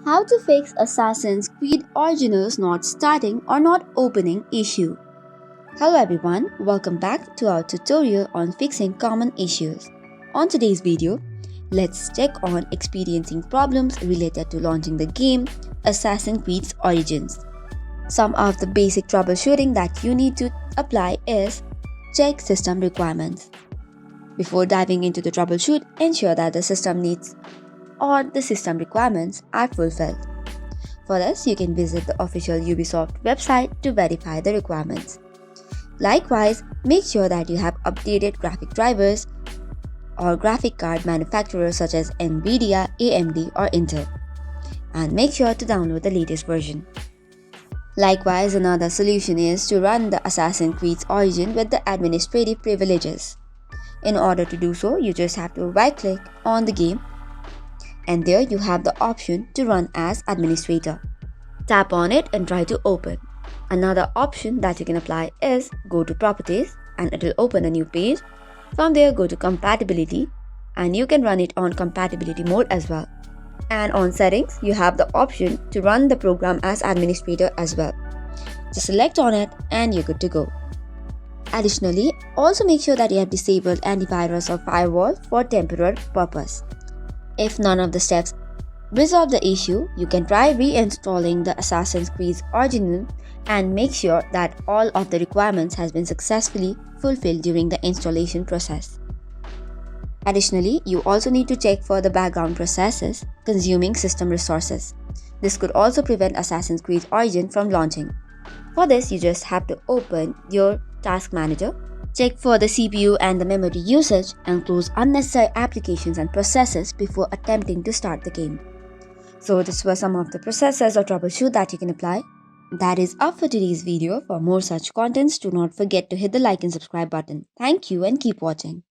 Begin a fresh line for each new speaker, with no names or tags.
How to fix Assassin's Creed Original's not starting or not opening issue. Hello everyone, welcome back to our tutorial on fixing common issues. On today's video, let's check on experiencing problems related to launching the game Assassin's Creed Origins. Some of the basic troubleshooting that you need to apply is check system requirements. Before diving into the troubleshoot, ensure that the system needs or the system requirements are fulfilled. For this, you can visit the official Ubisoft website to verify the requirements. Likewise, make sure that you have updated graphic drivers or graphic card manufacturers such as Nvidia, AMD or Intel. And make sure to download the latest version. Likewise, another solution is to run the Assassin's Creed Origin with the administrative privileges. In order to do so, you just have to right-click on the game and there you have the option to run as administrator. Tap on it and try to open. Another option that you can apply is go to properties and it will open a new page. From there go to compatibility and you can run it on compatibility mode as well. And on settings you have the option to run the program as administrator as well. Just select on it and you're good to go. Additionally, also make sure that you have disabled antivirus or firewall for temporary purpose. If none of the steps resolve the issue, you can try reinstalling the Assassin's Creed Original and make sure that all of the requirements has been successfully fulfilled during the installation process. Additionally, you also need to check for the background processes consuming system resources. This could also prevent Assassin's Creed Origin from launching. For this, you just have to open your task manager, check for the CPU and the memory usage and close unnecessary applications and processes before attempting to start the game. So this were some of the processes or troubleshoot that you can apply. That is all for today's video. For more such contents, do not forget to hit the like and subscribe button. Thank you and keep watching.